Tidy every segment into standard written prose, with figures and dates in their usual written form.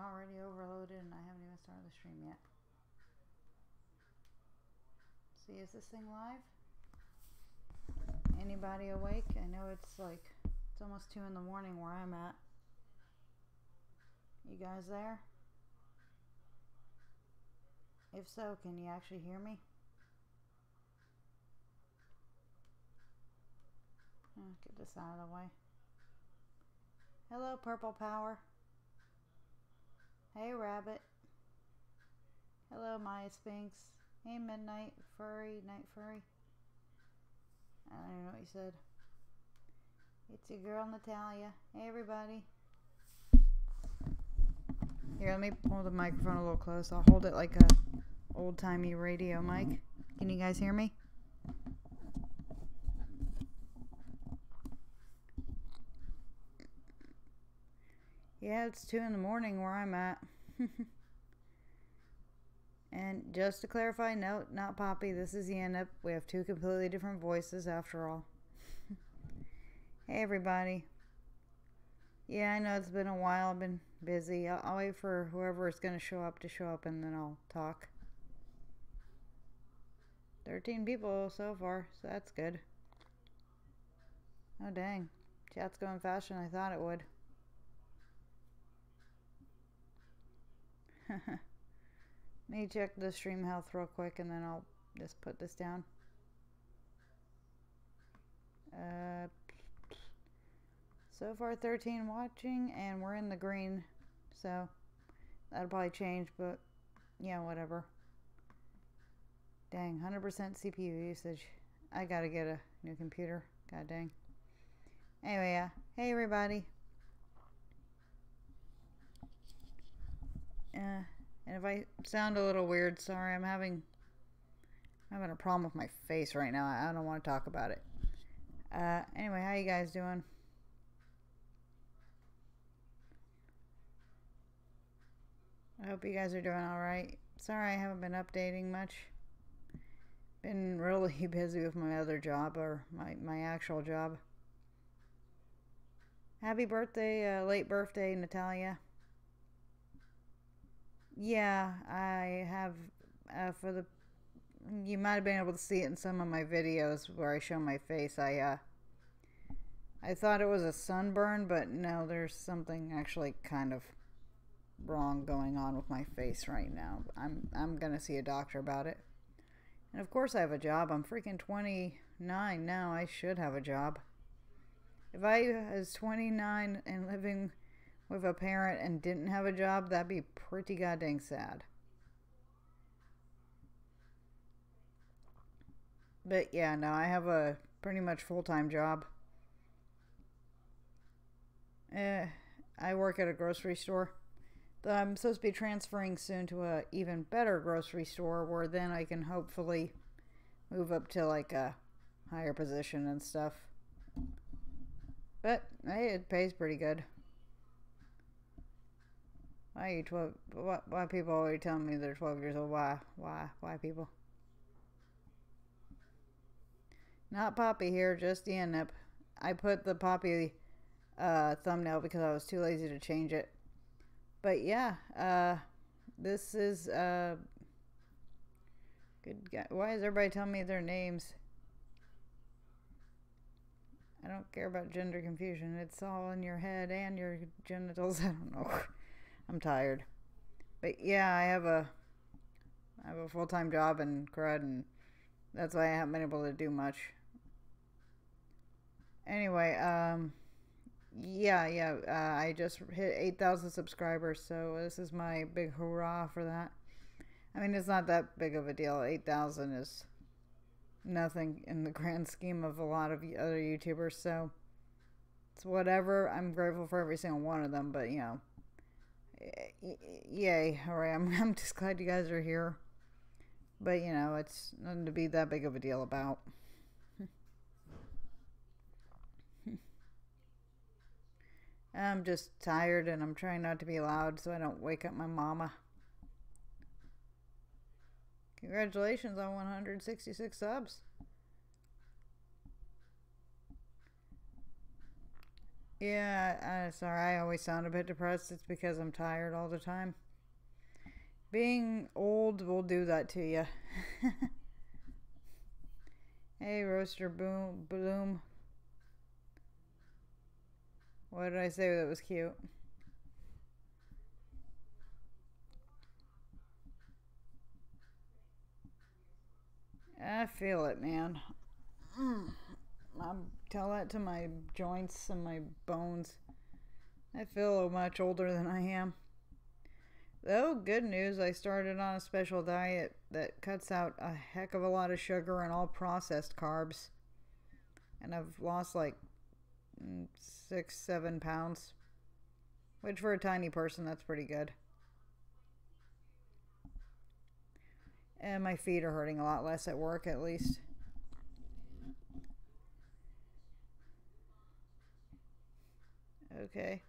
already overloaded and I haven't even started the stream yet. See, is this thing live? Anybody awake? I know it's almost 2 in the morning where I'm at. You guys there? If so, can you actually hear me? Get this out of the way. Hello, Purple Power. Hey, Rabbit. Hello, Maya Sphinx. Hey, Midnight Furry, Night Furry. I don't even know what you said. It's your girl, Natalia. Hey, everybody. Here, let me hold the microphone a little close. I'll hold it like a old-timey radio mic. Can you guys hear me? Yeah, it's 2 in the morning where I'm at. And just to clarify, no, not Poppy. This is Ynnep. We have 2 completely different voices after all. Hey, everybody. Yeah, I know it's been a while. I've been busy. I'll wait for whoever is going to show up and then I'll talk. 13 people so far, so that's good. Oh, dang. Chat's going faster than I thought it would. Let me check the stream health real quick and then I'll just put this down. So far 13 watching and we're in the green, so that'll probably change, but yeah, whatever. Dang, 100% CPU usage. I gotta get a new computer. God dang. Anyway, yeah. Hey, everybody. And if I sound a little weird, sorry. I'm having a problem with my face right now. I don't want to talk about it. Anyway, how you guys doing? I hope you guys are doing all right. Sorry I haven't been updating much. Been really busy with my other job, or my actual job. Happy birthday, late birthday, Natalia. Yeah, I have, you might have been able to see it in some of my videos where I show my face. I thought it was a sunburn, but no, there's something actually kind of wrong going on with my face right now. I'm gonna see a doctor about it. And of course I have a job. I'm freaking 29 now. I should have a job. If I was 29 and living with a parent and didn't have a job, that'd be pretty goddamn sad. But yeah, no, I have a pretty much full-time job. I work at a grocery store. I'm supposed to be transferring soon to a even better grocery store where then I can hopefully move up to like a higher position and stuff. But hey, it pays pretty good. Why are you 12? Why people always telling me they're 12 years old? Why people? Not Poppy here, just Ynnep. I put the Poppy thumbnail because I was too lazy to change it. But yeah, this is good guy. Why is everybody telling me their names? I don't care about gender confusion. It's all in your head and your genitals. I don't know. I'm tired. But yeah, I have a full-time job and crud, and that's why I haven't been able to do much. Anyway, I just hit 8,000 subscribers, so this is my big hurrah for that. I mean, it's not that big of a deal. 8,000 is nothing in the grand scheme of a lot of other YouTubers, so it's whatever. I'm grateful for every single one of them, but you know, yay, alright, I'm just glad you guys are here. But you know, it's nothing to be that big of a deal about. I'm just tired and I'm trying not to be loud so I don't wake up my mama. Congratulations on 166 subs. Yeah, sorry, I always sound a bit depressed. It's because I'm tired all the time. Being old will do that to you. Hey, Roaster Bloom. What did I say that was cute? I feel it, man. I tell that to my joints and my bones. I feel much older than I am. Though, good news, I started on a special diet that cuts out a heck of a lot of sugar and all processed carbs. And I've lost like 6, 7 pounds. Which for a tiny person, that's pretty good. And my feet are hurting a lot less at work, at least. Okay.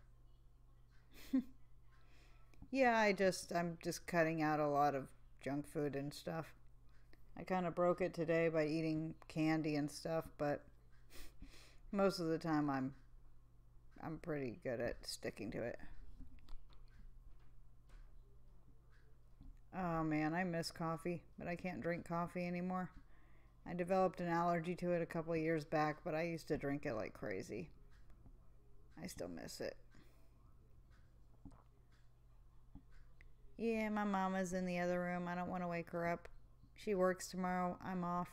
Yeah, I'm just cutting out a lot of junk food and stuff. I kind of broke it today by eating candy and stuff, but most of the time I'm pretty good at sticking to it. Oh man, I miss coffee, but I can't drink coffee anymore. I developed an allergy to it a couple of years back, but I used to drink it like crazy. I still miss it. Yeah, my mama's in the other room. I don't want to wake her up. She works tomorrow. I'm off.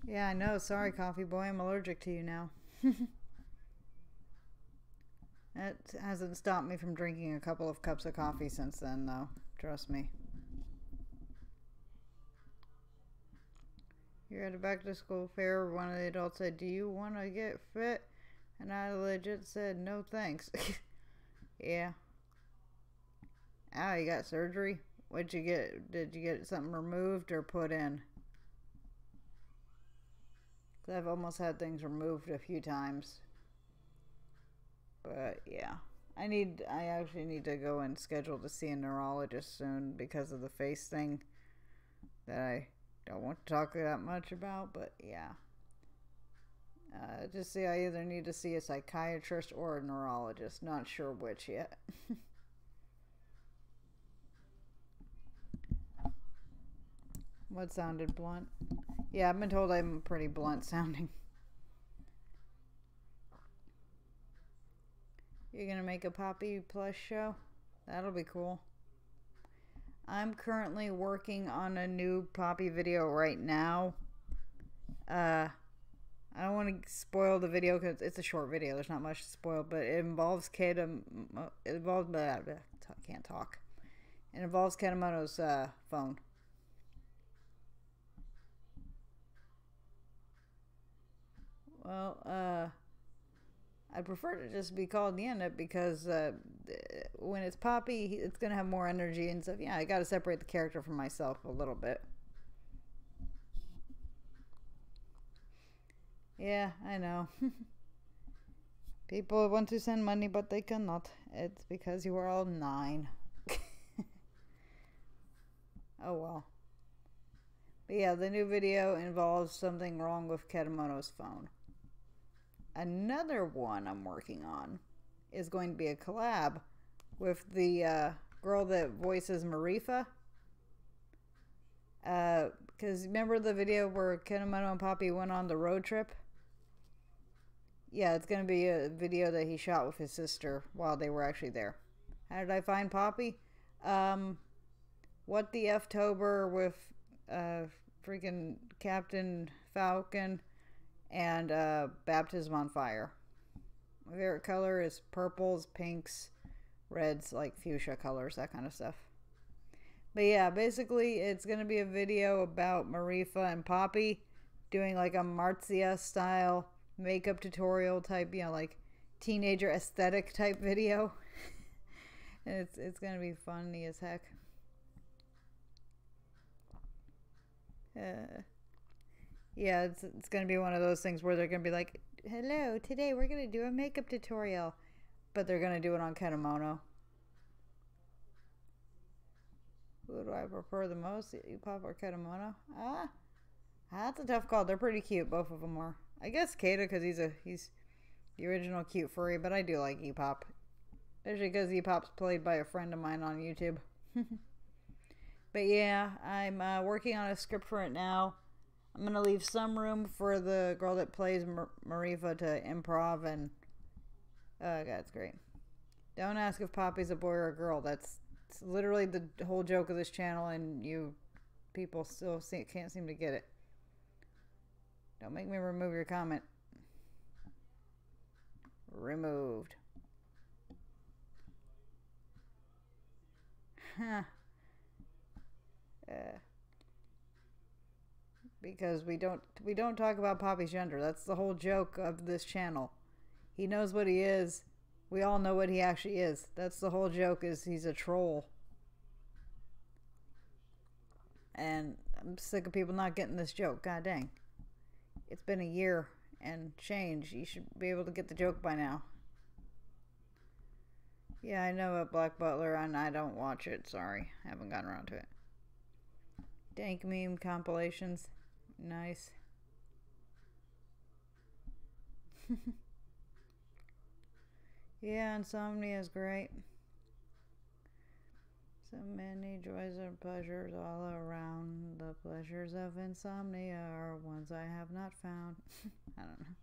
Yeah, I know. Sorry, coffee boy. I'm allergic to you now. That hasn't stopped me from drinking a couple of cups of coffee since then, though. Trust me. You're at a back to school fair. One of the adults said, "Do you want to get fit?" And I legit said, "No thanks." Yeah. Ah, you got surgery? What'd you get? Did you get something removed or put in? 'Cause I've almost had things removed a few times. But yeah. I actually need to go and schedule to see a neurologist soon because of the face thing that I don't want to talk that much about, but yeah. Just see, I either need to see a psychiatrist or a neurologist. Not sure which yet. What sounded blunt? Yeah, I've been told I'm pretty blunt sounding. You're gonna make a Poppy plush show? That'll be cool. I'm currently working on a new Poppy video right now. I don't want to spoil the video because it's a short video. There's not much to spoil, but it involves can't talk. It involves Kedamoto's phone. Well, I prefer to just be called Ynnep because when it's Poppy, it's gonna have more energy and stuff. Yeah, I gotta separate the character from myself a little bit. Yeah, I know. People want to send money, but they cannot. It's because you are all 9. Oh well. But yeah, the new video involves something wrong with Kedamoto's phone. Another one I'm working on is going to be a collab with the girl that voices Marifa. Because remember the video where Kedamoto and Poppy went on the road trip? Yeah, it's going to be a video that he shot with his sister while they were actually there. How did I find Poppy? What the F-tober with freaking Captain Falcon and Baptism on Fire. My favorite color is purples, pinks, reds, like fuchsia colors, that kind of stuff. But yeah, basically it's going to be a video about Marifa and Poppy doing like a Marzia style makeup tutorial type, like teenager aesthetic type video. And it's going to be funny as heck. Yeah, it's going to be one of those things where they're going to be like, "Hello, today we're going to do a makeup tutorial." But they're going to do it on Kedamoto. Who do I prefer the most? Epop or Katamono? Ah, that's a tough call. They're pretty cute. Both of them are. I guess Kata because he's the original cute furry, but I do like Epop. Especially because Epop's played by a friend of mine on YouTube. But yeah, I'm working on a script for it now. I'm going to leave some room for the girl that plays Marifa to improv, and oh god, it's great. Don't ask if Poppy's a boy or a girl. That's literally the whole joke of this channel, and you people still can't seem to get it. Don't make me remove your comment. Removed. Huh. Because we don't talk about Poppy's gender. That's the whole joke of this channel. He knows what he is. We all know what he actually is. That's the whole joke, is he's a troll. And I'm sick of people not getting this joke. God dang. It's been a year and change. You should be able to get the joke by now. Yeah, I know about Black Butler, and I don't watch it. Sorry. I haven't gotten around to it. Dank meme compilations. Nice. Yeah, insomnia is great. So many joys and pleasures all around. The pleasures of insomnia are ones I have not found. I don't know.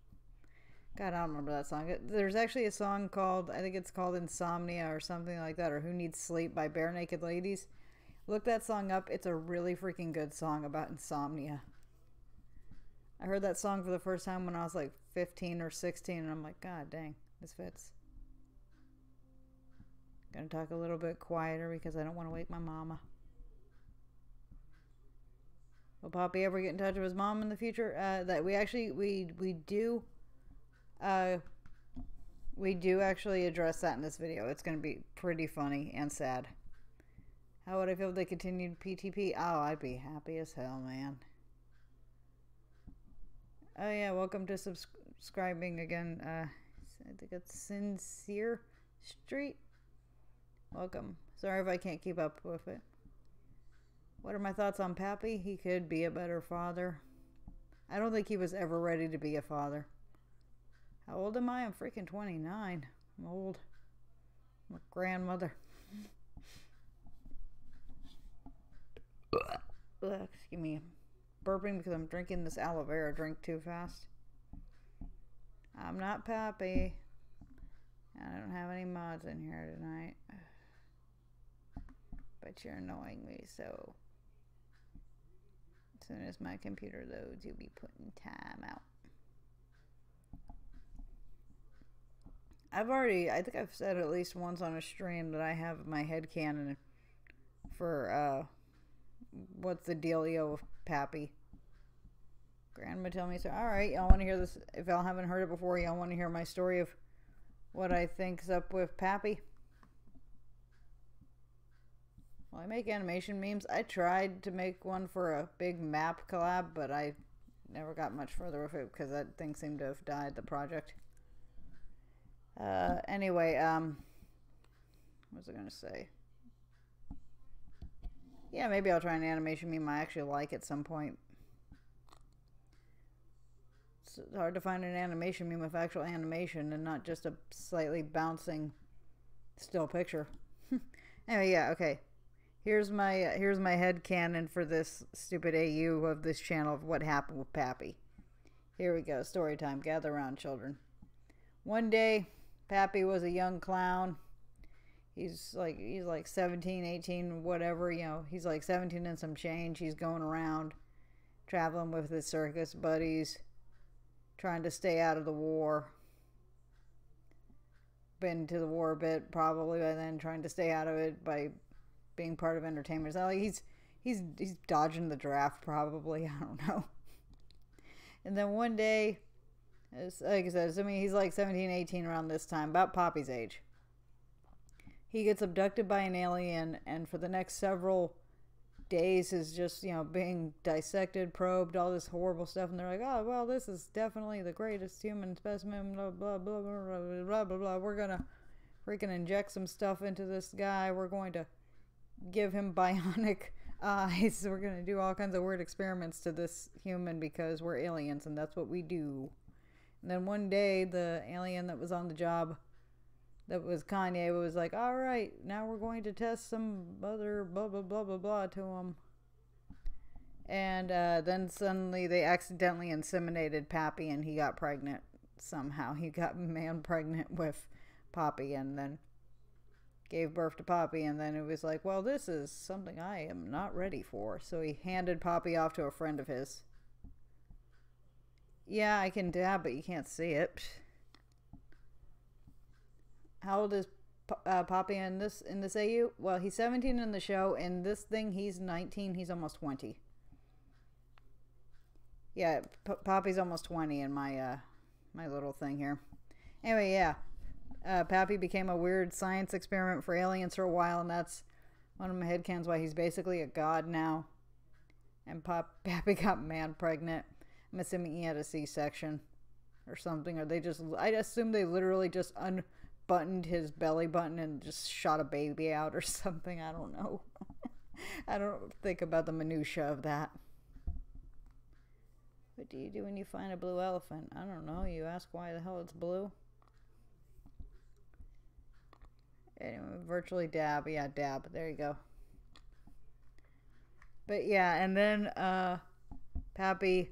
God, I don't remember that song. There's actually a song called, I think it's called Insomnia or something like that, or Who Needs Sleep by Bare Naked Ladies. Look that song up. It's a really freaking good song about insomnia. I heard that song for the first time when I was like 15 or 16, and I'm like, God dang, this fits. Gonna talk a little bit quieter because I don't want to wake my mama. Will Poppy ever get in touch with his mom in the future? That we actually we do actually address that in this video. It's gonna be pretty funny and sad. How would I feel if they continued PTP? Oh, I'd be happy as hell, man. Oh yeah, welcome to subscribing again. I think it's Sincere Street. Welcome. Sorry if I can't keep up with it. What are my thoughts on Pappy? He could be a better father. I don't think he was ever ready to be a father. How old am I? I'm freaking 29. I'm old. I'm a grandmother. Excuse me. Burping because I'm drinking this aloe vera drink too fast. I'm not Pappy. I don't have any mods in here tonight. But you're annoying me, so as soon as my computer loads, you'll be putting time out. I think I've said at least once on a stream that I have my headcanon for, what's the dealio with Pappy. Grandma tell me so. Alright, y'all want to hear this? If y'all haven't heard it before, y'all want to hear my story of what I think's up with Pappy? Well, I make animation memes. I tried to make one for a big map collab, but I never got much further with it because that thing seemed to have died, the project. Anyway, what was I going to say? Yeah, maybe I'll try an animation meme I actually like at some point. It's hard to find an animation meme with actual animation and not just a slightly bouncing still picture. Anyway, yeah, okay. Here's my headcanon for this stupid AU of this channel of what happened with Pappy. Here we go. Story time. Gather around, children. One day, Pappy was a young clown. He's like 17, 18, whatever, you know. He's like 17 and some change. He's going around traveling with his circus buddies, trying to stay out of the war. Been to the war a bit probably by then, trying to stay out of it by being part of entertainment. It's not like he's dodging the draft probably. I don't know. And then one day, like I said, I mean, he's like 17, 18 around this time, about Poppy's age. He gets abducted by an alien, and for the next several days is just, you know, being dissected, probed, all this horrible stuff. And they're like, oh, well, this is definitely the greatest human specimen, blah, blah, blah, blah, blah, blah, blah. We're going to freaking inject some stuff into this guy. We're going to give him bionic eyes. We're gonna do all kinds of weird experiments to this human because we're aliens and that's what we do. And then one day, the alien that was on the job, that was Kanye, was like, all right, now we're going to test some other blah, blah, blah, blah, blah to him. And then suddenly they accidentally inseminated Pappy and he got pregnant somehow. He got man pregnant with Poppy and then gave birth to Poppy. And then it was like, well, this is something I am not ready for. So he handed Poppy off to a friend of his. Yeah, I can dab, but you can't see it. How old is Poppy in this AU? Well, he's 17 in the show. In this thing, he's 19. He's almost 20. Yeah, Poppy's almost 20 in my my little thing here. Anyway, yeah. Pappy became a weird science experiment for aliens for a while, and that's one of my headcanons why he's basically a god now. And Pappy got man pregnant. I'm assuming he had a C-section or something, or I assume they literally just unbuttoned his belly button and just shot a baby out or something. I don't know. I don't think about the minutia of that. What do you do when you find a blue elephant? I don't know. You ask why the hell it's blue. Anyway, virtually dab. Yeah, dab. There you go. But yeah, and then Pappy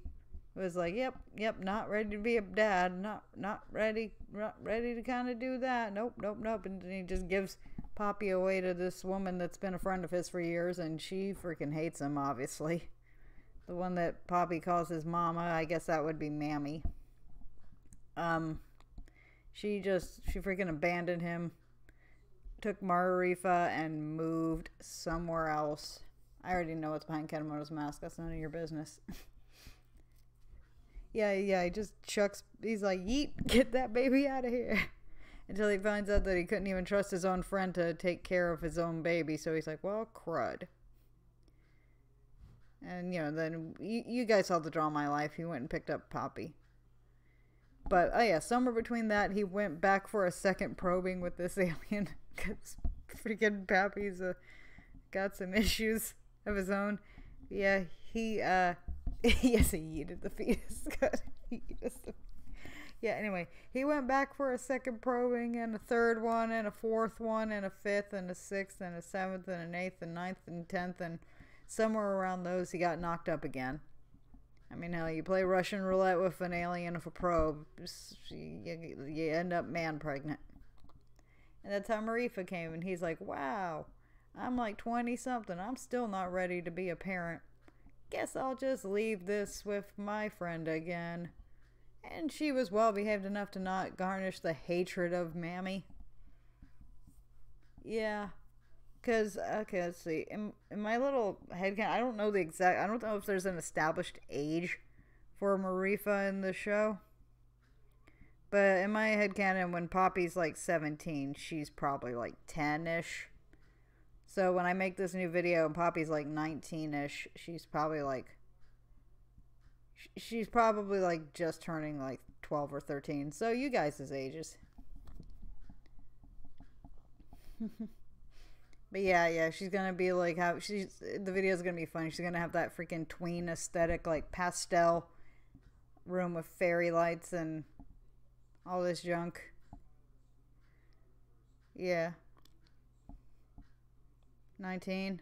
was like, yep, not ready to be a dad, not ready to kind of do that. Nope. And he just gives Poppy away to this woman that's been a friend of his for years, and she freaking hates him, obviously. The one that Poppy calls his mama, I guess that would be Mammy. She freaking abandoned him, took Marifa, and moved somewhere else. I already know what's behind Ketemoto's mask. That's none of your business. Yeah, he just chucks, he's like, yeet, get that baby out of here. Until he finds out that he couldn't even trust his own friend to take care of his own baby, so he's like, well, crud. And, then you guys saw the Draw My Life. He went and picked up Poppy. But, oh yeah, somewhere between that, he went back for a second probing with this alien. Because freaking Pappy's got some issues of his own. Yeah, he yes, he yeeted the fetus. Yeah, anyway, he went back for a second probing and a third one and a fourth one and a fifth and a sixth and a seventh and an eighth and ninth and 10th, and somewhere around those he got knocked up again. I mean, hell, you play Russian roulette with an alien with a probe, you end up man pregnant. And that's how Marifa came, and he's like, wow, I'm like 20 something, I'm still not ready to be a parent. Guess I'll just leave this with my friend again. And she was well behaved enough to not garnish the hatred of Mammy. Yeah. Because, okay, let's see. In my little headcanon, I don't know if there's an established age for Marifa in the show. But in my headcanon, when Poppy's like 17, she's probably like 10-ish. So when I make this new video and Poppy's like 19-ish, she's probably like just turning like 12 or 13. So you guys' ages. But yeah, she's gonna be like the video's gonna be funny. She's gonna have that freaking tween aesthetic, like pastel room with fairy lights and all this junk. Yeah. 19.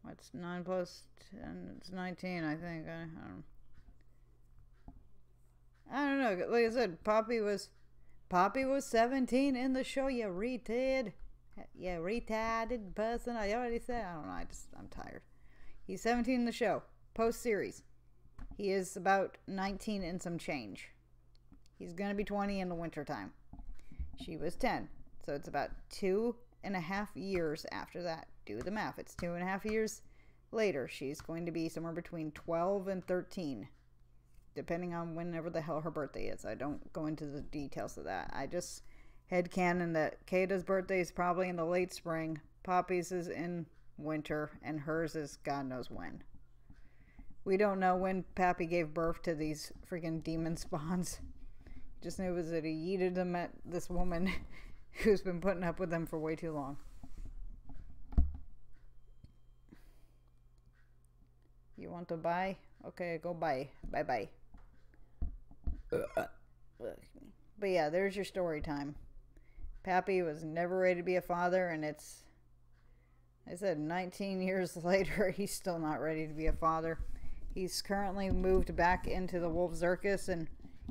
What's 9 plus 10? It's 19, I think. I don't know. Like I said, Poppy was 17 in the show. You retarded person. I already said. I don't know. I'm tired. He's 17 in the show. Post-series. He is about 19 and some change. He's going to be 20 in the wintertime. She was 10. So it's about 2.5 years after that. Do the math. It's 2.5 years later. She's going to be somewhere between 12 and 13. Depending on whenever the hell her birthday is. I don't go into the details of that. I just headcanon that Kata's birthday is probably in the late spring. Poppy's is in winter. And hers is God knows when. We don't know when Pappy gave birth to these freaking demon spawns. Just knew it was that he yeeted them at this woman who's been putting up with them for way too long. want to buy? Okay, go buy. Bye-bye. But yeah, there's your story time. Pappy was never ready to be a father, and it's, I said 19 years later, he's still not ready to be a father. He's currently moved back into the Wolf Circus, and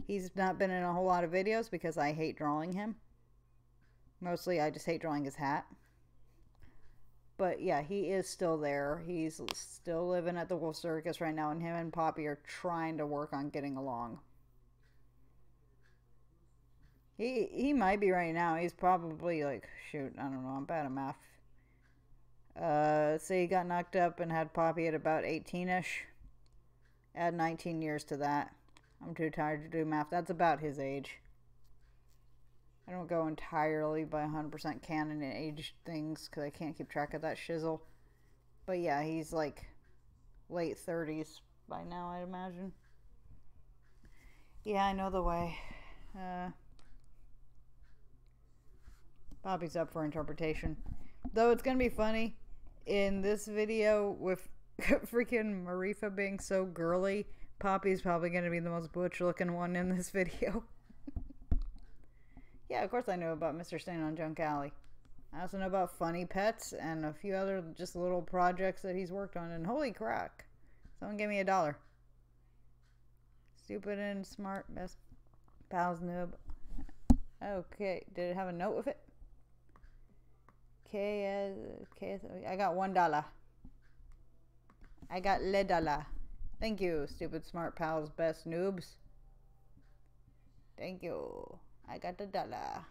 he's not been in a whole lot of videos because I hate drawing him. Mostly, I just hate drawing his hat. But yeah, he is still there. He's still living at the Wolf Circus right now, and him and Poppy are trying to work on getting along. He might be right now. He's probably like, shoot, I don't know, I'm bad at math. Say he got knocked up and had Poppy at about 18-ish. Add 19 years to that. I'm too tired to do math. That's about his age. I don't go entirely by 100% canon and age things because I can't keep track of that shizzle. But yeah, he's like late 30s by now, I'd imagine. Yeah, I know the way. Poppy's up for interpretation. Though it's going to be funny, in this video with freaking Marifa being so girly, Poppy's probably going to be the most butch looking one in this video. Yeah, of course I know about Mr. Stain on Junk Alley. I also know about Funny Pets and a few other just little projects that he's worked on. And holy crack, someone gave me $1. Stupid and smart, best pals noob. Okay, did it have a note with it? I got $1. I got $1. Thank you, stupid smart pals, best noobs. Thank you. I got $1.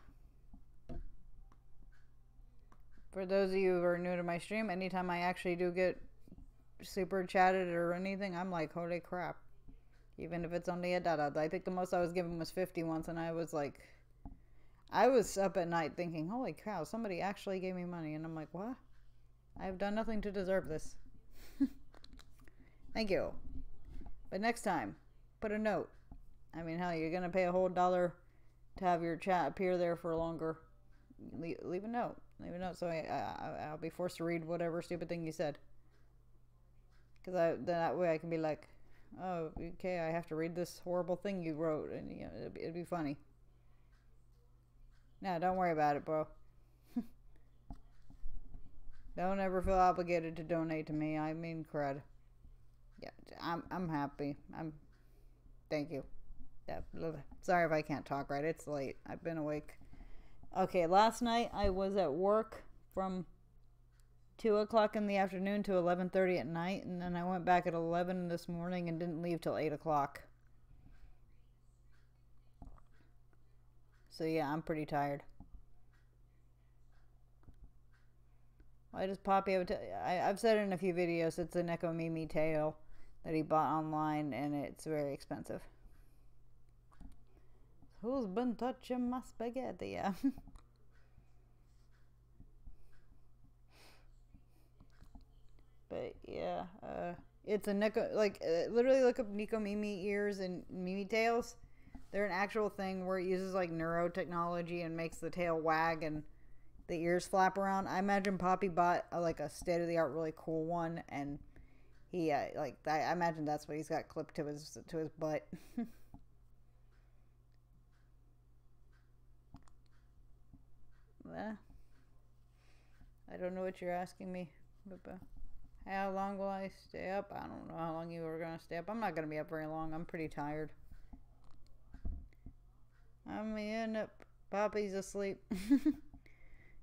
For those of you who are new to my stream, anytime I actually do get super chatted or anything, I'm like, holy crap. Even if it's only $1. I think the most I was given was 50 once, and I was like, I was up at night thinking, holy cow, somebody actually gave me money. And I'm like, what? I have done nothing to deserve this. Thank you. But next time, put a note. I mean, hell, you're going to pay a whole $1 to have your chat appear there for longer. Leave a note. Leave a note so I'll be forced to read whatever stupid thing you said. Because that way I can be like, oh, okay, I have to read this horrible thing you wrote. And you know, it'd be funny. No, don't worry about it, bro. Don't ever feel obligated to donate to me. I mean, crud. Yeah, I'm happy. Thank you. Yeah, sorry if I can't talk right. It's late. I've been awake. Okay, last night I was at work from 2 o'clock in the afternoon to 11:30 at night, and then I went back at 11 this morning and didn't leave till 8 o'clock. So yeah, I'm pretty tired. Why does Poppy have I've said it in a few videos, it's a Neko-Mimi tail that he bought online, and it's very expensive. Who's been touching my spaghetti? Yeah. But yeah, it's a Neko, like literally look up Neko-Mimi ears and Mimi tails. They're an actual thing where it uses like neurotechnology and makes the tail wag and the ears flap around. I imagine Poppy bought like a state-of-the-art really cool one, and he like I imagine that's what he's got clipped to his butt. Well, I don't know what you're asking me, but how long will I stay up? I don't know how long you were gonna stay up. I'm not gonna be up very long. I'm pretty tired. I'm in it. Poppy's asleep.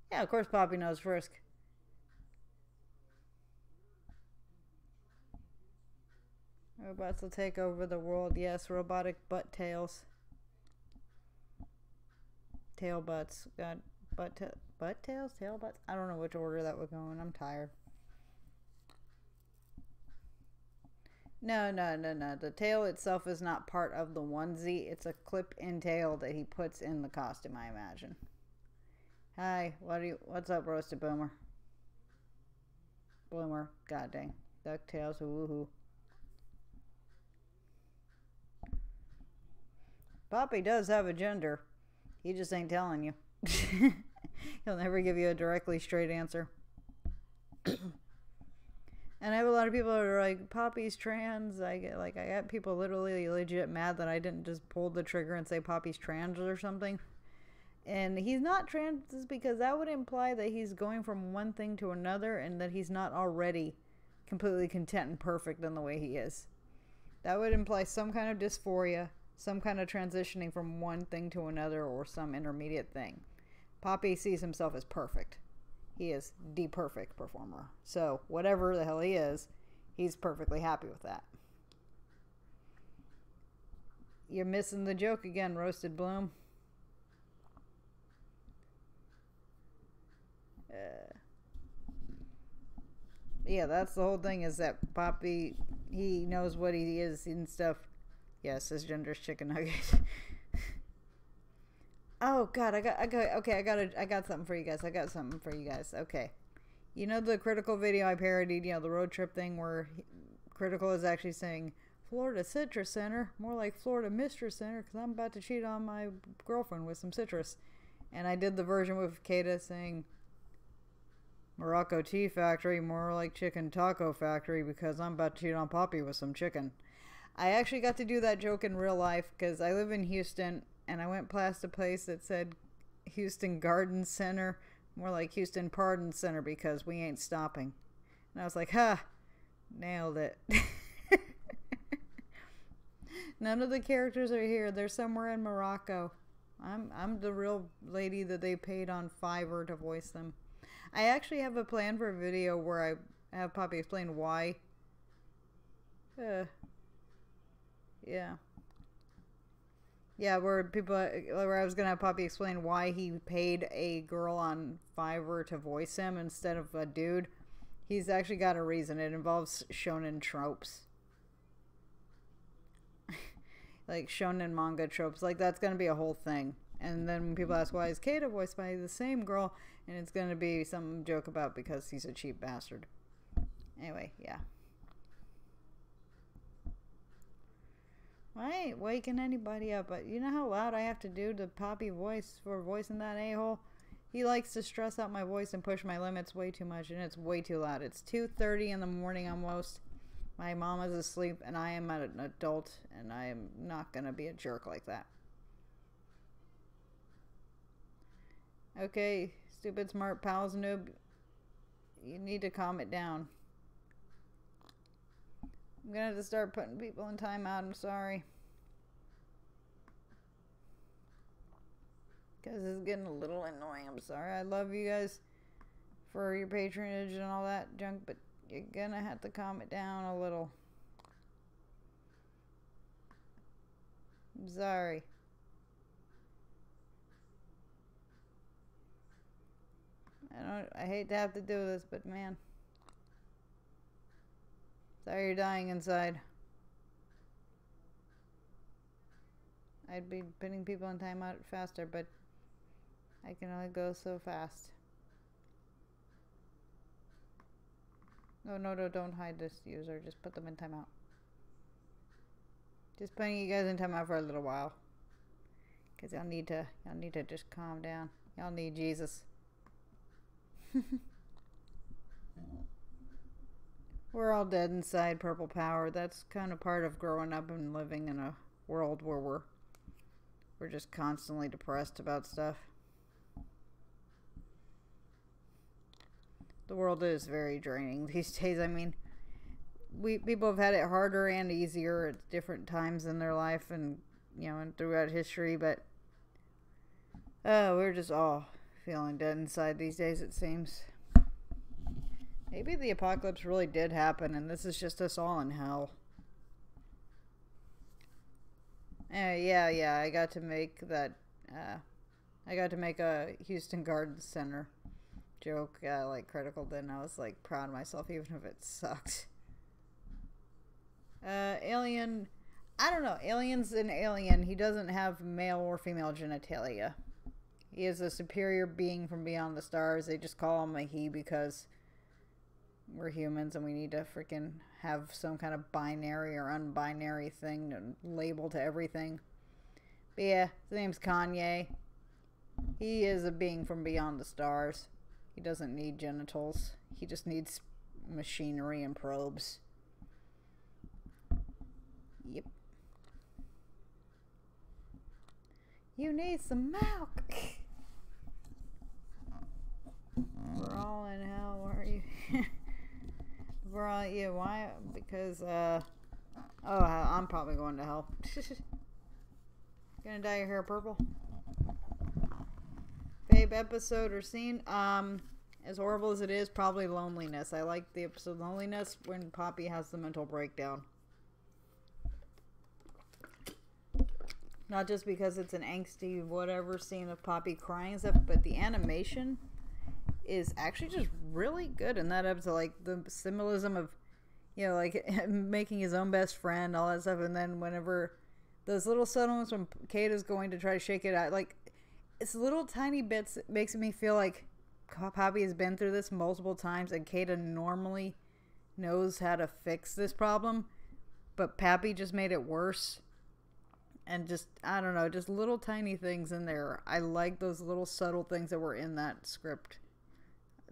Yeah, of course Poppy knows Frisk. Robots will take over the world. Yes, robotic butt tails. Tail butts. God, butt tails? Tail butts? I don't know which order that would go in. I'm tired. No. The tail itself is not part of the onesie. It's a clip-in tail that he puts in the costume, I imagine. Hi, what's up, Roasted Boomer? Bloomer, god dang. DuckTales, woohoo. Poppy does have a gender. He just ain't telling you. He'll never give you a directly straight answer. And And I have a lot of people that are like, Poppy's trans. I got people literally legit mad that I didn't just pull the trigger and say Poppy's trans or something. And he's not trans because that would imply that he's going from one thing to another and that he's not already completely content and perfect in the way he is. That would imply some kind of dysphoria, some kind of transitioning from one thing to another, or some intermediate thing. Poppy sees himself as perfect. He is the perfect performer. So whatever the hell he is, he's perfectly happy with that. You're missing the joke again, Roasted Bloom. Yeah, that's the whole thing, is that Poppy, he knows what he is and stuff. Yes, cisgender's chicken nugget. Oh God, I got something for you guys. Okay, you know the Critical video I parodied, you know, the road trip thing where Critical is actually saying Florida Citrus Center, more like Florida Mistress Center, because I'm about to cheat on my girlfriend with some citrus. And I did the version with Kata saying Morocco Tea Factory, more like Chicken Taco Factory, because I'm about to cheat on Poppy with some chicken. I actually got to do that joke in real life because I live in Houston, and I went past a place that said Houston Garden Center, more like Houston Pardon Center, because we ain't stopping. And I was like, ha, nailed it. None of the characters are here. They're somewhere in Morocco. I'm the real lady that they paid on Fiverr to voice them. I actually have a plan for a video where I have Poppy explain why. Yeah, where I was gonna have Poppy explain why he paid a girl on Fiverr to voice him instead of a dude. He's actually got a reason. It involves shonen tropes. Like shonen manga tropes. Like, that's gonna be a whole thing. And then when people ask why is Kata voiced by the same girl, and it's gonna be some joke about because he's a cheap bastard. Anyway, yeah. I ain't waking anybody up, but you know how loud I have to do the Poppy voice for voicing that a-hole? He likes to stress out my voice and push my limits way too much, and it's way too loud. It's 2:30 in the morning almost. My mom is asleep, and I am an adult, and I am not gonna be a jerk like that. Okay, stupid smart pals noob. You need to calm it down. I'm gonna have to start putting people in timeout. I'm sorry. Because it's getting a little annoying. I'm sorry. I love you guys for your patronage and all that junk, but you're gonna have to calm it down a little. I'm sorry. I hate to have to do this, but man. Sorry you're dying inside. I'd be putting people in timeout faster, but I can only go so fast. No, don't hide this user. Just put them in timeout. Just putting you guys in timeout for a little while. Because y'all need to just calm down. Y'all need Jesus. We're all dead inside, Purple Power. That's kind of part of growing up and living in a world where we're just constantly depressed about stuff. The world is very draining these days. I mean, people have had it harder and easier at different times in their life, and and throughout history, but we're just all feeling dead inside these days, it seems. Maybe the apocalypse really did happen, and this is just us all in hell. Yeah, I got to make that, I got to make a Houston Garden Center joke, like Critical did, and I was, like, proud of myself, even if it sucked. Alien, I don't know, Alien's an alien. He doesn't have male or female genitalia. He is a superior being from beyond the stars. They just call him a he because we're humans and we need to freaking have some kind of binary or unbinary thing to label to everything. But yeah, his name's Kanye. He is a being from beyond the stars. He doesn't need genitals. He just needs machinery and probes. Yep. You need some milk. We're all in hell. Where are you? We're all, yeah, why? Because, oh, I'm probably going to hell. Gonna dye your hair purple. Babe, episode or scene? As horrible as it is, probably loneliness. I like the episode Loneliness when Poppy has the mental breakdown. Not just because it's an angsty whatever scene of Poppy crying and stuff, but the animation is actually just really good in that episode. Like the symbolism of, you know, like making his own best friend, all that stuff. And then whenever those little subtle ones when Kate is going to try to shake it out, like it's little tiny bits that makes me feel like Poppy has been through this multiple times and Kata normally knows how to fix this problem, but Pappy just made it worse. And just, I don't know, just little tiny things in there. I like those little subtle things that were in that script.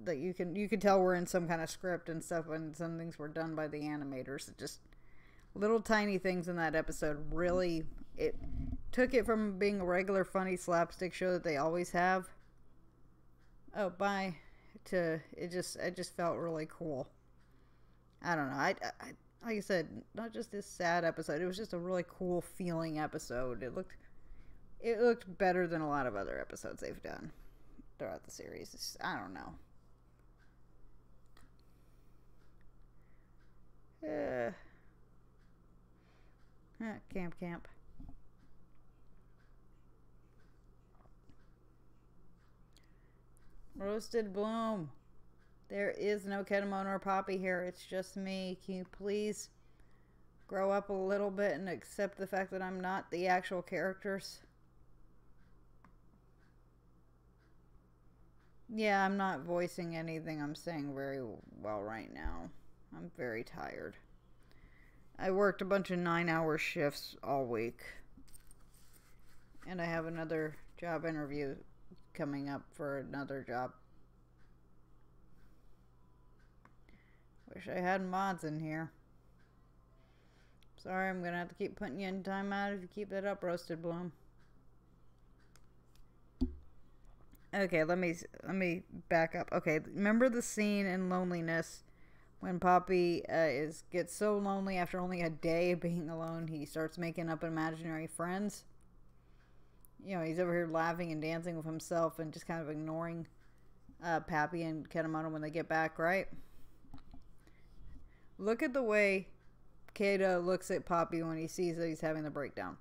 That you can tell were in some kind of script and stuff, and some things were done by the animators. Just little tiny things in that episode really, it took it from being a regular funny slapstick show that they always have. Oh, bye. To, it just felt really cool. I don't know. I like I said, not just this sad episode. It was just a really cool feeling episode. It looked better than a lot of other episodes they've done throughout the series. It's, I don't know. Camp. Roasted Bloom. There is no Ketamon or Poppy here. It's just me. Can you please grow up a little bit and accept the fact that I'm not the actual characters? Yeah, I'm not voicing anything I'm saying very well right now. I'm very tired. I worked a bunch of 9-hour shifts all week. And I have another job interview coming up for another job. Wish I had mods in here. Sorry, I'm gonna have to keep putting you in timeout if you keep that up, Roasted Bloom. Okay, let me back up. Okay, remember the scene in Loneliness when Poppy gets so lonely after only a day of being alone, he starts making up imaginary friends. You know, he's over here laughing and dancing with himself and just kind of ignoring Pappy and Ketamon when they get back, right? Look at the way Kata looks at Poppy when he sees that he's having the breakdown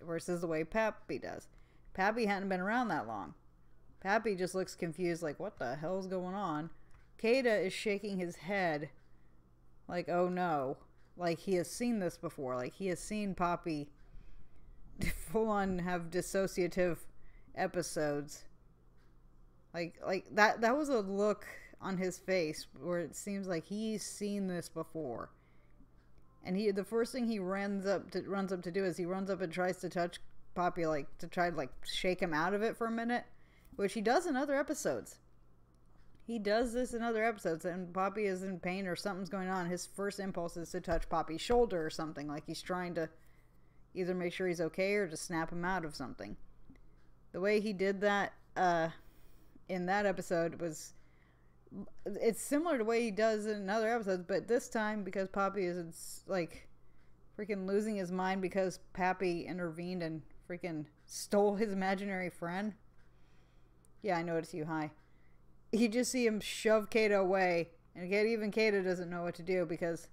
versus the way Pappy does. Pappy hadn't been around that long. Pappy just looks confused like, what the hell's going on? Kata is shaking his head like, oh no. Like he has seen this before. Like he has seen Poppy full on have dissociative episodes. Like that was a look on his face where it seems like he's seen this before. And the first thing he runs up to do is he runs up and tries to touch Poppy, like to try to like shake him out of it for a minute, which he does in other episodes. He does this in other episodes, and Poppy is in pain or something's going on. His first impulse is to touch Poppy's shoulder or something, like he's trying to either make sure he's okay or to snap him out of something. The way he did that in that episode it's similar to the way he does in other episodes, but this time because Poppy is like freaking losing his mind because Pappy intervened and freaking stole his imaginary friend. Yeah, I noticed you. Hi. You just see him shove Kata away, and even Kata doesn't know what to do because,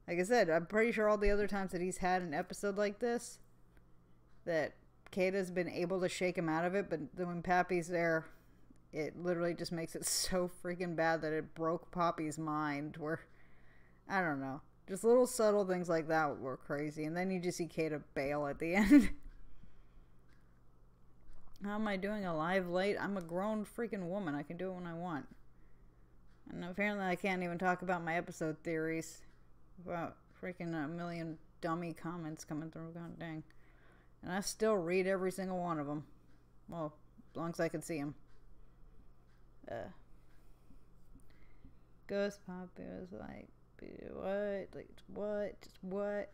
like I said, I'm pretty sure all the other times that he's had an episode like this, that Kata's been able to shake him out of it, but then when Pappy's there, it literally just makes it so freaking bad that it broke Poppy's mind. Where, I don't know, just little subtle things like that were crazy, and then you just see Kata bail at the end. How am I doing alive late? I'm a grown freaking woman. I can do it when I want. And apparently I can't even talk about my episode theories without freaking a million dummy comments coming through. God dang. And I still read every single one of them. Well, as long as I can see them. Ghost Poppy was like, what? Like, what? Just what?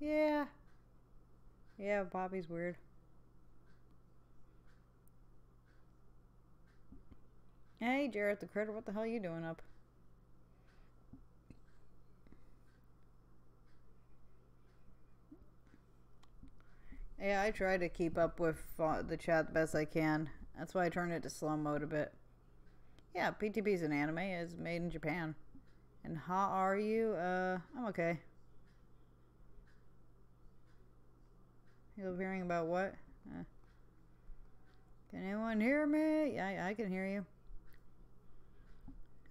Yeah. Yeah, Poppy's weird. Hey, Jarrett the Critter, what the hell are you doing up? Yeah, I try to keep up with the chat the best I can. That's why I turn it to slow mode a bit. Yeah, PTP's an anime. It's made in Japan. And how are you? I'm okay. You love hearing about what? Can anyone hear me? Yeah, I can hear you.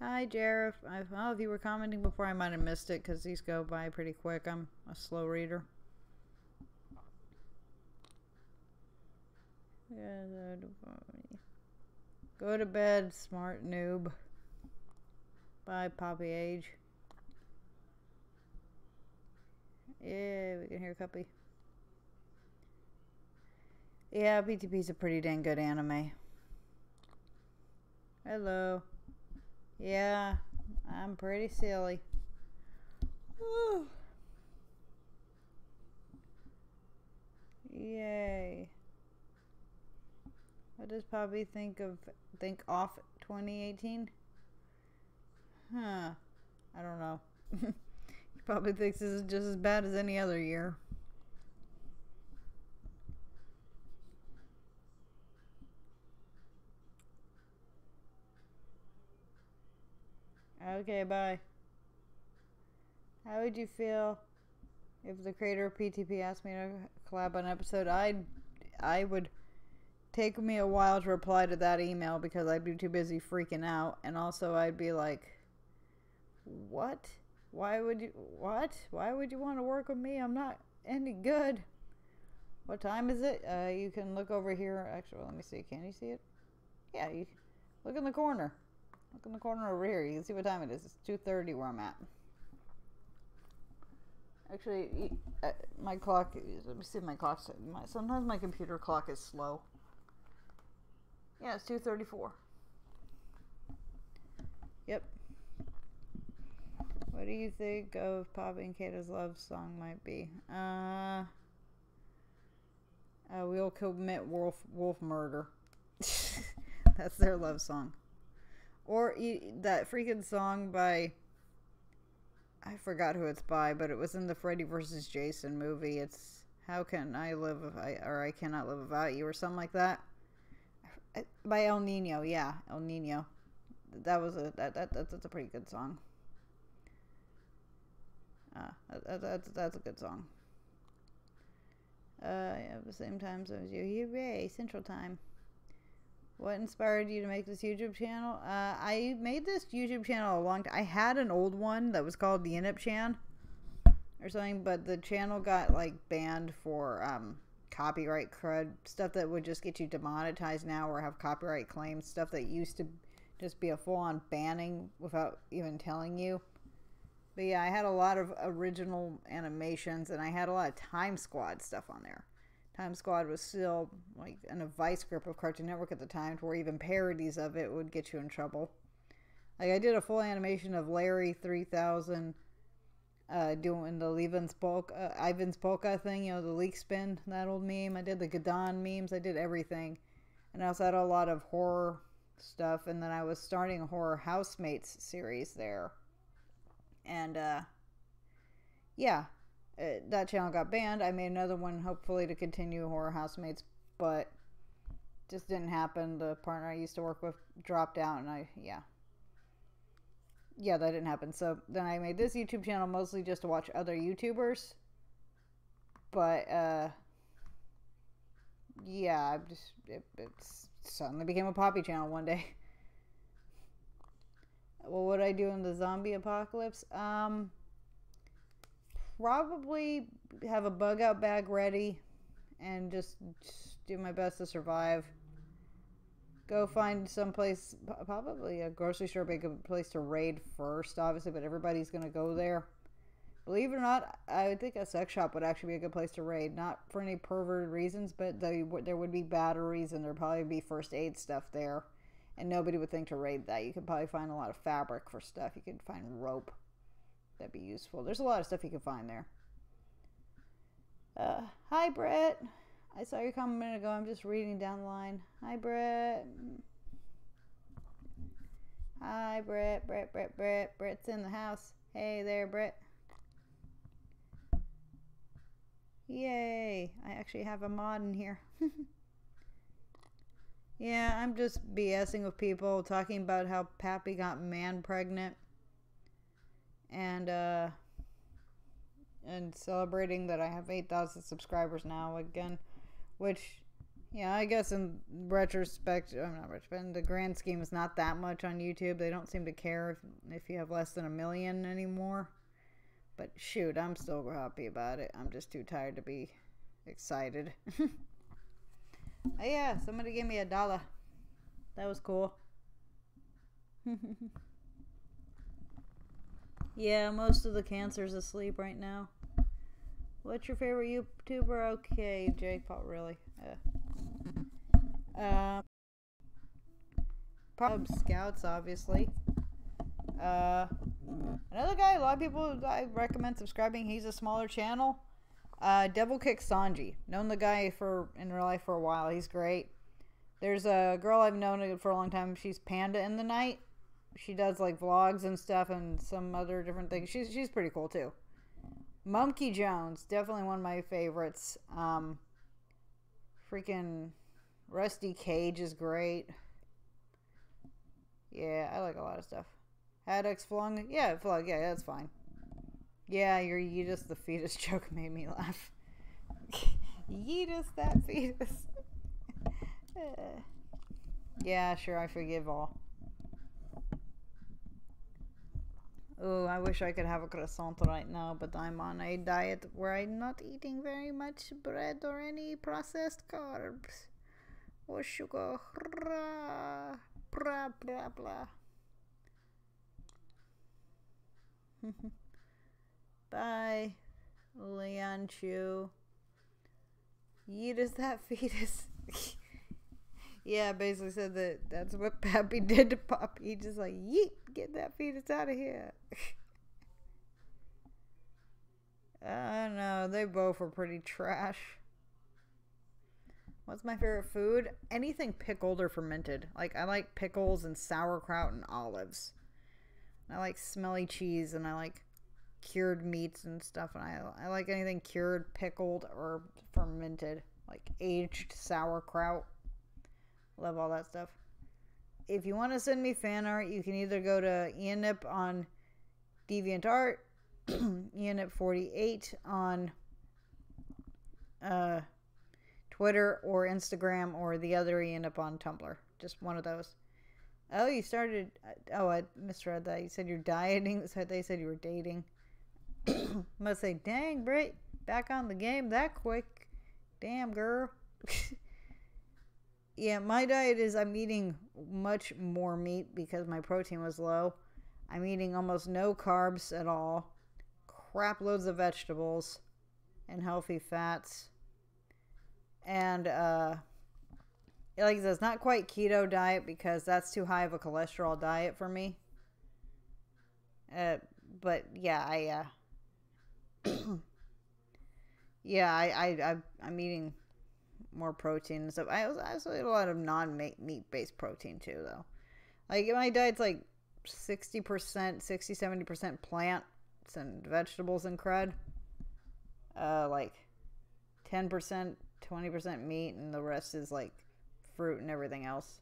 Hi, Jareth. Well, if you were commenting before, I might have missed it because these go by pretty quick. I'm a slow reader. Go to bed, smart noob. Bye, Poppy Age. Yeah, we can hear Cuppy. Yeah, BTP's a pretty dang good anime. Hello. Yeah, I'm pretty silly. Woo. Yay. What does Poppy think off 2018? Huh. I don't know. He probably thinks this is just as bad as any other year. Okay, bye. How would you feel if the creator of PTP asked me to collab on an episode? I would take me a while to reply to that email because I'd be too busy freaking out, and also I'd be like, what? Why would you want to work with me? I'm not any good. What time is it? You can look over here. Actually, let me see. Can you see it? Yeah, you look in the corner. Look in the corner over here. You can see what time it is. It's 2:30 where I'm at. Actually, my clock. Let me see if my clock's. Sometimes my computer clock is slow. Yeah, it's 2:34. Yep. What do you think of Poppy and Kata's love song might be? We'll commit wolf murder. That's their love song. Or that freaking song by, I forgot who it's by, but it was in the Freddy vs. Jason movie. It's How Can I Live I Cannot Live Without You, or something like that. By El Nino, yeah, El Nino. That's a pretty good song. That's a good song. At the same time as you. Hooray, Central Time. What inspired you to make this YouTube channel? I made this YouTube channel a long time. I had an old one that was called Ynnep-Chan or something, but the channel got like banned for copyright crud, stuff that would just get you demonetized now or have copyright claims, stuff that used to just be a full-on banning without even telling you. But yeah, I had a lot of original animations, and I had a lot of Time Squad stuff on there. Time Squad was still like in a vice grip of Cartoon Network at the time, to where even parodies of it would get you in trouble. Like I did a full animation of Larry 3000 doing the Ivan's Polka thing, you know, the leak spin, that old meme. I did the Gadon memes. I did everything. And I also had a lot of horror stuff, and then I was starting a horror housemates series there. And yeah, that channel got banned. I made another one, hopefully to continue horror housemates, but just didn't happen. The partner I used to work with dropped out, and that didn't happen. So then I made this YouTube channel mostly just to watch other YouTubers, but yeah, it suddenly became a Poppy channel one day. What would I do in the zombie apocalypse? Probably have a bug out bag ready and just do my best to survive. Go find someplace, probably a grocery store, be a good place to raid first, obviously, but everybody's going to go there. Believe it or not, I think a sex shop would actually be a good place to raid. Not for any perverted reasons, but there would be batteries, and there'd probably be first aid stuff there. And nobody would think to raid that. You could probably find a lot of fabric for stuff. You could find rope. That'd be useful. There's a lot of stuff you can find there. Hi, Brett. I saw your comment a minute ago. I'm just reading down the line. Hi, Brett. Hi, Brett. Brett. Brett's in the house. Hey there, Brett. Yay. I actually have a mod in here. Yeah, I'm just BSing with people, talking about how Pappy got man pregnant. And celebrating that I have 8,000 subscribers now again. Which, yeah, I guess in retrospect, I'm not retrospect, in the grand scheme is not that much on YouTube. They don't seem to care if you have less than 1 million anymore. But shoot, I'm still happy about it. I'm just too tired to be excited. Oh yeah, somebody gave me $1. That was cool. Yeah, most of the cancer's asleep right now. What's your favorite YouTuber? Okay, Jake Paul, really. Probably Scouts, obviously. Another guy, a lot of people I recommend subscribing. He's a smaller channel. Devil Kick Sanji. Known the guy in real life for a while. He's great. There's a girl I've known for a long time. She's Panda in the Night. She does like vlogs and stuff and some other different things. She's pretty cool too. Monkey Jones, definitely one of my favorites. Freaking Rusty Cage is great. Yeah, I like a lot of stuff. Haddock's Flung. Yeah, Flung. Yeah, that's fine. Yeah, your Yeetus the fetus joke made me laugh. Yeetus that fetus. Yeah, sure, I forgive all. Oh, I wish I could have a croissant right now, but I'm on a diet where I'm not eating very much bread or any processed carbs or sugar. Blah, blah, blah. Bye, Leon Chu. Yeet that fetus. Yeah, basically said that's what Pappy did to Poppy. He just like, yeet, get that fetus out of here. I don't know. They both were pretty trash. What's my favorite food? Anything pickled or fermented. Like, I like pickles and sauerkraut and olives. I like smelly cheese and I like cured meats and stuff. And I like anything cured, pickled, or fermented. Like aged sauerkraut. Love all that stuff. If you want to send me fan art, you can either go to Ynnep on DeviantArt, Ynnep48 on Twitter or Instagram, or the other Ynnep on Tumblr. Just one of those. Oh, you started... Oh, I misread that. You said you're dieting. They said you were dating. Must say, dang, Britt, back on the game that quick. Damn, girl. Yeah, my diet is I'm eating much more meat because my protein was low. I'm eating almost no carbs at all. Crap loads of vegetables and healthy fats. And, like I said, it's not quite keto diet because that's too high of a cholesterol diet for me. But yeah, I'm eating more protein and stuff. I also eat a lot of non-meat based protein too, though. Like my diet's like 60%, 60-70% plants and vegetables and crud. Like 10%, 20% meat, and the rest is like fruit and everything else.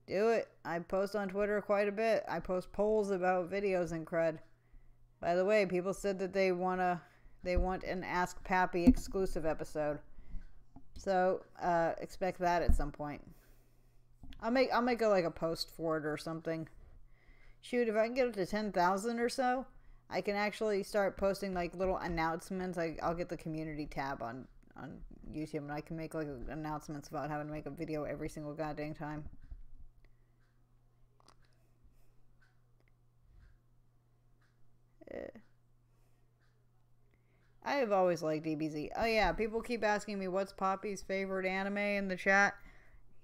Do it. I post on Twitter quite a bit. I post polls about videos and crud. By the way, people said that they want an Ask Pappy exclusive episode. So, expect that at some point. I'll make like a post for it or something. Shoot, if I can get up to 10,000 or so, I can actually start posting like little announcements. I'll get the community tab on YouTube, and I can make like announcements about having to make a video every single goddamn time. I have always liked DBZ. Oh yeah, people keep asking me what's Poppy's favorite anime in the chat.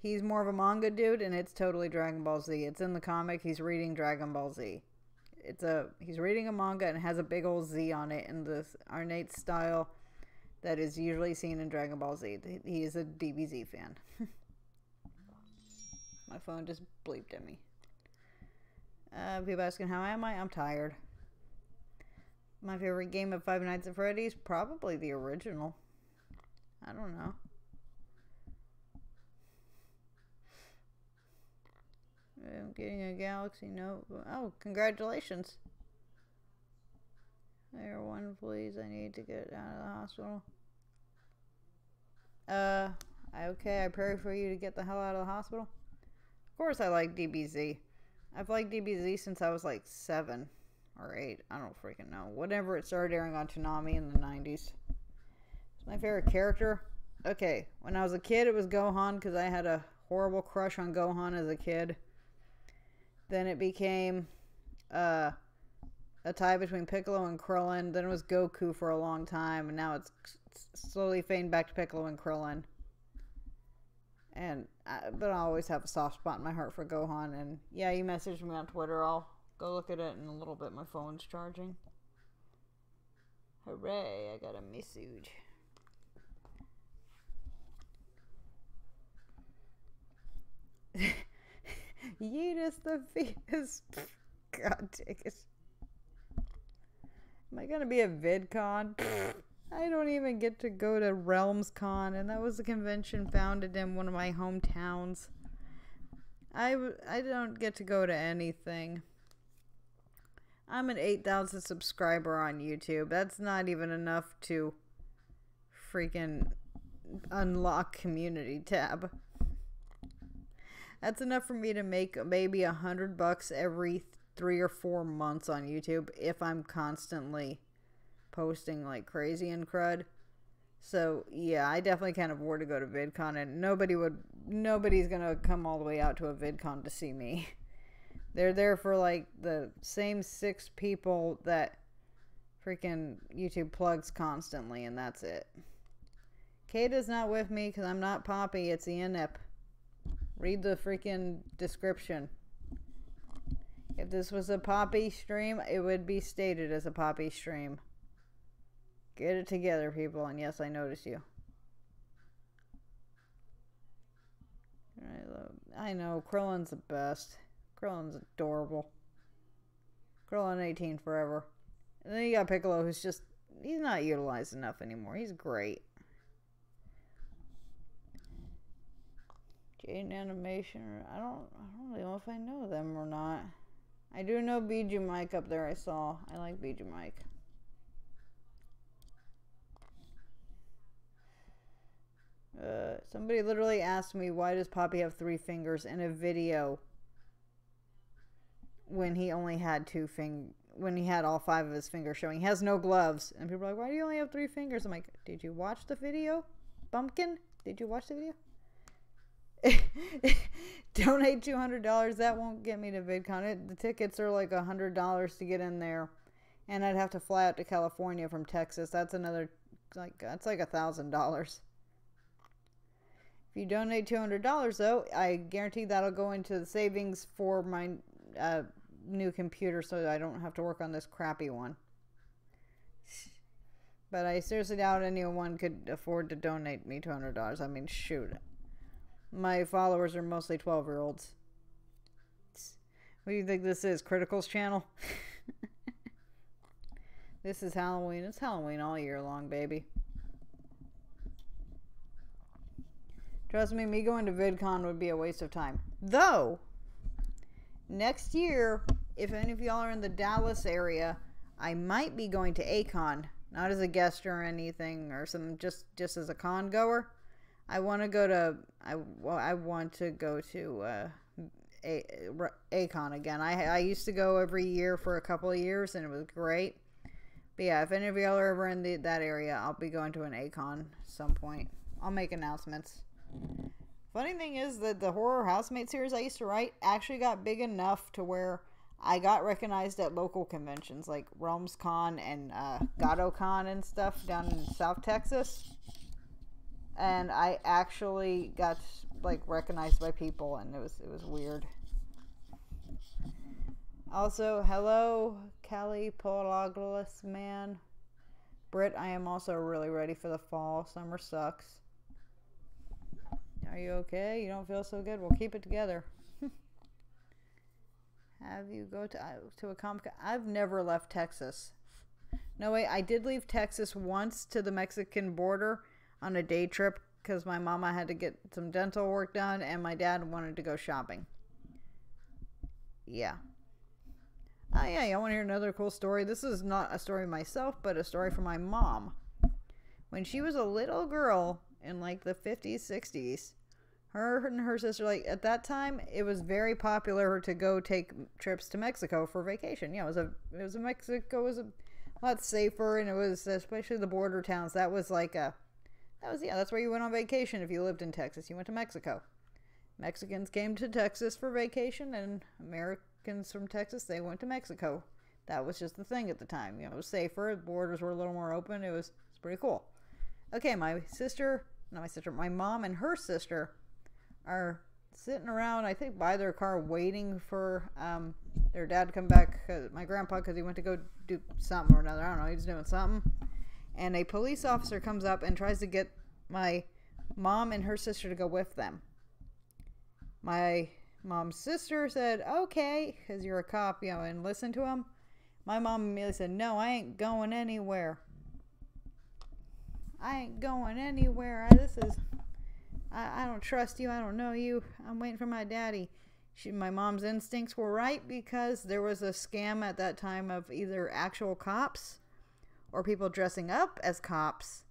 He's more of a manga dude, and it's totally Dragon Ball Z. It's in the comic. He's reading Dragon Ball Z. He's reading a manga and it has a big old Z on it in this ornate style that is usually seen in Dragon Ball Z. He is a DBZ fan. My phone just bleeped at me. People asking how am I? I'm tired. My favorite game of Five Nights at Freddy's? Probably the original. I don't know. I'm getting a Galaxy Note. Oh, congratulations. There, one, please. I need to get out of the hospital. Okay, I pray for you to get the hell out of the hospital. Of course I like DBZ. I've liked DBZ since I was like 7 or 8. I don't freaking know. Whenever it started airing on Toonami in the 90s. It's my favorite character. Okay, when I was a kid, it was Gohan because I had a horrible crush on Gohan as a kid. Then it became a tie between Piccolo and Krillin. Then it was Goku for a long time. And now it's slowly fading back to Piccolo and Krillin. But I always have a soft spot in my heart for Gohan. And yeah, you messaged me on Twitter. I'll go look at it in a little bit. My phone's charging. Hooray, I got a message. Yeetus the fetus. God dang it. Am I gonna be a VidCon? I don't even get to go to RealmsCon, and that was a convention founded in one of my hometowns. I don't get to go to anything. I'm an 8,000 subscriber on YouTube. That's not even enough to freaking unlock community tab. That's enough for me to make maybe $100 every 3 or 4 months on YouTube if I'm constantly posting like crazy and crud. So yeah, I definitely can't afford to go to VidCon, and nobody's gonna come all the way out to a VidCon to see me. They're there for like the same 6 people that freaking YouTube plugs constantly, and that's it. Kata's not with me because I'm not Poppy, it's Ynnep. Read the freaking description. If this was a Poppy stream, it would be stated as a Poppy stream. Get it together, people. And yes, I notice you. I know, Krillin's the best. Krillin's adorable. Krillin 18 forever. And then you got Piccolo, who's just, he's not utilized enough anymore. He's great. Jaden Animation, I don't really know if I know them or not. I do know Bijou Mike up there, I saw. I like Bijou Mike. Somebody literally asked me, why does Poppy have 3 fingers in a video when he only had when he had all 5 of his fingers showing? He has no gloves. And people are like, why do you only have 3 fingers? I'm like, did you watch the video? Bumpkin? Did you watch the video? Donate $200. That won't get me to VidCon. The tickets are like $100 to get in there, and I'd have to fly out to California from Texas. That's another that's like $1,000. If you donate $200 though, I guarantee that'll go into the savings for my new computer, so I don't have to work on this crappy one. But I seriously doubt anyone could afford to donate me $200. I mean, shoot. My followers are mostly 12-year-olds. What do you think this is? Critical's channel? This is Halloween. It's Halloween all year long, baby. Trust me going to VidCon would be a waste of time. Though, next year, if any of y'all are in the Dallas area, I might be going to A-Con. Not as a guest or anything, or some just as a con goer. I want to go to A-Con again. I used to go every year for a couple of years, and it was great. But yeah, if any of y'all are ever in that area, I'll be going to an A-Con at some point. I'll make announcements. Funny thing is that the horror housemate series I used to write actually got big enough to where I got recognized at local conventions like RealmsCon and GatoCon and stuff down in South Texas. And I actually got like recognized by people, and it was weird. Also, hello, Calipologulus man. Britt, I am also really ready for the fall. Summer sucks. Are you okay? You don't feel so good? We'll keep it together. Have you go to a Comic-Con? I've never left Texas. No, wait, I did leave Texas once to the Mexican border on a day trip because my mama had to get some dental work done and my dad wanted to go shopping. Yeah. Oh, yeah, I want to hear another cool story. This is not a story myself, but a story from my mom. When she was a little girl in like the 50s, 60s, her and her sister, like at that time, it was very popular to go take trips to Mexico for vacation. Yeah, Mexico was a lot safer, and it was especially the border towns. That's where you went on vacation if you lived in Texas. You went to Mexico. Mexicans came to Texas for vacation, and Americans from Texas, they went to Mexico. That was just the thing at the time. You know, it was safer. The borders were a little more open. It was pretty cool. Okay, my mom and her sister are sitting around, I think, by their car waiting for their dad to come back, my grandpa, because he went to go do something or another. I don't know, he was doing something. And a police officer comes up and tries to get my mom and her sister to go with them. My mom's sister said, okay, because you're a cop, and listen to him. My mom immediately said, no, I ain't going anywhere. I ain't going anywhere. I don't trust you. I don't know you. I'm waiting for my daddy. My mom's instincts were right because there was a scam at that time of either actual cops or people dressing up as cops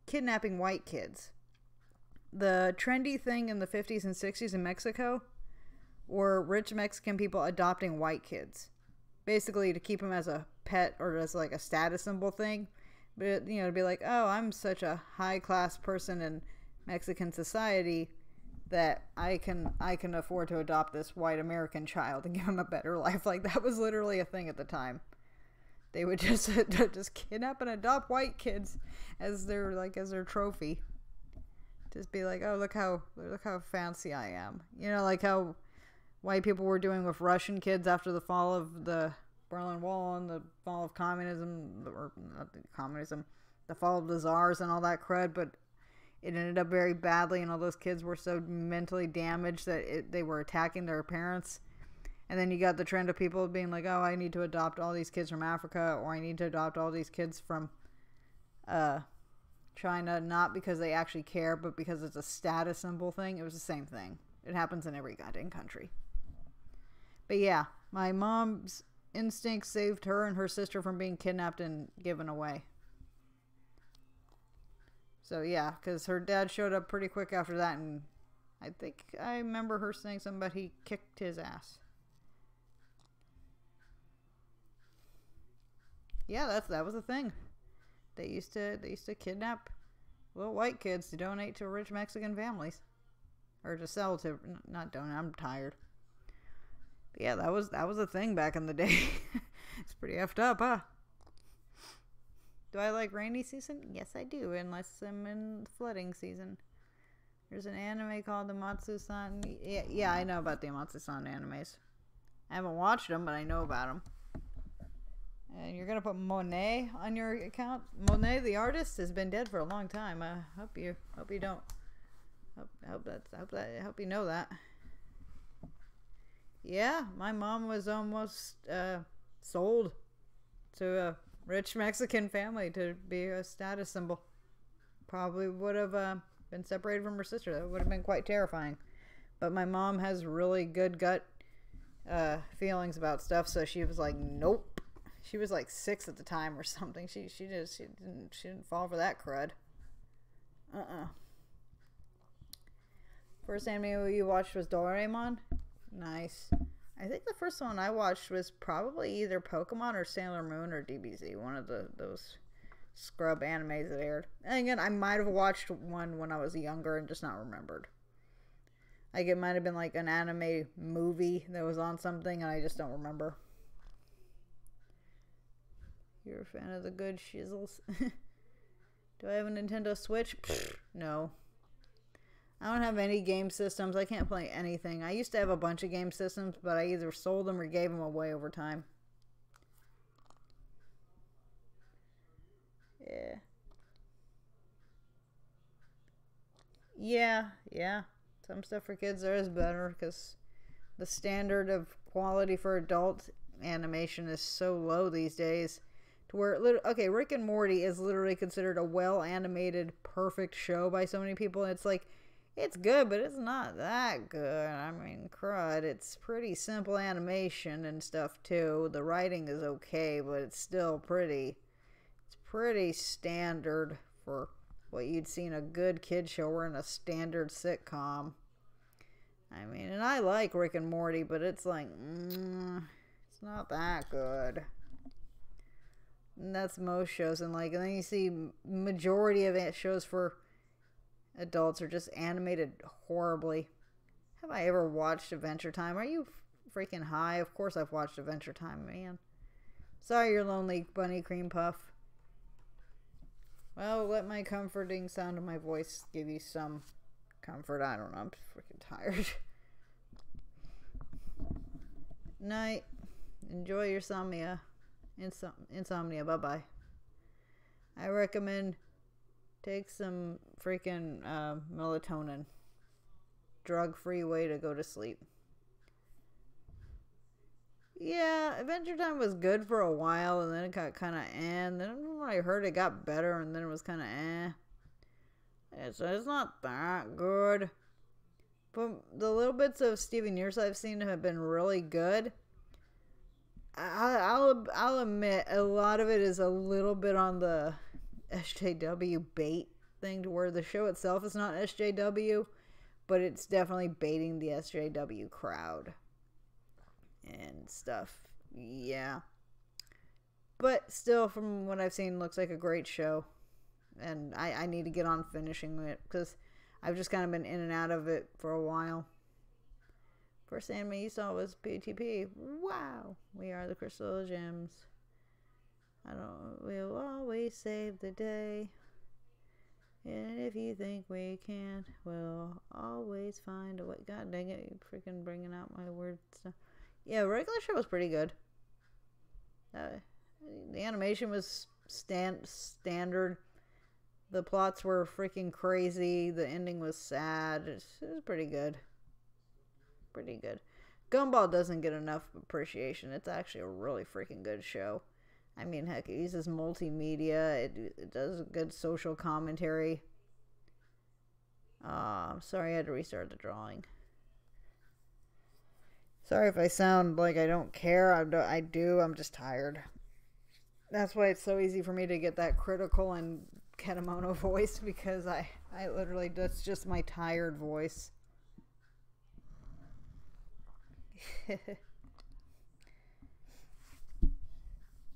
kidnapping white kids. The trendy thing in the 50s and 60s in Mexico were rich Mexican people adopting white kids, basically to keep them as a pet or as like a status symbol thing. But, to be like, oh, I'm such a high class person in Mexican society that I can afford to adopt this white American child and give him a better life. Like, that was literally a thing at the time. They would just kidnap and adopt white kids as their trophy. Just be like, oh, look how fancy I am. Like how white people were doing with Russian kids after the fall of the Berlin Wall and the fall of communism, or not communism, the fall of the czars and all that crud, but it ended up very badly, and all those kids were so mentally damaged that they were attacking their parents. And then you got the trend of people being like, oh, I need to adopt all these kids from Africa, or I need to adopt all these kids from China, not because they actually care, but because it's a status symbol thing. It was the same thing. It happens in every goddamn country. But yeah, my mom's instinct saved her and her sister from being kidnapped and given away. So yeah, because her dad showed up pretty quick after that, and I think I remember her saying something about he kicked his ass. Yeah, that was a thing. They used to kidnap little white kids to donate to rich Mexican families, or to sell to, not donate. I'm tired. But yeah, that was a thing back in the day. It's pretty effed up, huh? Do I like rainy season? Yes, I do, unless I'm in flooding season. There's an anime called the Matsu-san. Yeah, I know about the Matsu-san animes. I haven't watched them, but I know about them. And you're gonna put Monet on your account? Monet, the artist, has been dead for a long time. I hope you don't. I hope you know that. Yeah, my mom was almost sold to a rich Mexican family to be a status symbol. Probably would have been separated from her sister. That would have been quite terrifying. But my mom has really good gut feelings about stuff, so she was like, nope. She was like 6 at the time or something. She didn't fall for that crud. First anime you watched was Doraemon. Nice. I think the first one I watched was probably either Pokemon or Sailor Moon or DBZ, one of those scrub animes that aired. And again, I might have watched one when I was younger and just not remembered. Like, it might have been like an anime movie that was on something and I just don't remember. You're a fan of the good shizzles. Do I have a Nintendo Switch? No. I don't have any game systems. I can't play anything. I used to have a bunch of game systems, but I either sold them or gave them away over time. Yeah. Yeah. Some stuff for kids there is better because the standard of quality for adult animation is so low these days. To where, okay, Rick and Morty is literally considered a well-animated, perfect show by so many people. It's like, it's good, but it's not that good. I mean, crud. It's pretty simple animation and stuff, too. The writing is okay, but it's still pretty standard for what you'd see in a good kid show or in a standard sitcom. I mean, and I like Rick and Morty, but it's like, it's not that good. And that's most shows. And then you see majority of shows for adults are just animated horribly. Have I ever watched Adventure Time? Are you freaking high? Of course I've watched Adventure Time, man. Sorry you're lonely, Bunny Cream Puff. Well, let my comforting sound of my voice give you some comfort. I don't know. I'm freaking tired. Night. Enjoy your insomnia. Insomnia. Bye-bye. I recommend take some freaking melatonin. Drug-free way to go to sleep. Yeah, Adventure Time was good for a while, and then it got kind of and then when I heard it got better, and then it was kind of it's not that good. But the little bits of Steven Universe I've seen have been really good. I'll admit a lot of it is a little bit on the SJW bait thing, to where the show itself is not SJW, but it's definitely baiting the SJW crowd and stuff. Yeah. But still, from what I've seen, looks like a great show. And I need to get on finishing it, because I've just kind of been in and out of it for a while. First anime you saw was PTP. Wow. We are the Crystal Gems. We'll always save the day. And if you think we can't, we'll always find a way. God dang it, you freaking bringing out my weird stuff. Yeah, regular show was pretty good. The animation was standard. The plots were freaking crazy. The ending was sad. It was pretty good. Pretty good. Gumball doesn't get enough appreciation. It's actually a really freaking good show. I mean, heck, it uses multimedia. It does a good social commentary. I'm sorry I had to restart the drawing. Sorry if I sound like I don't care. I do. I'm just tired. That's why it's so easy for me to get that critical and Ketemono voice, because I literally, that's just my tired voice.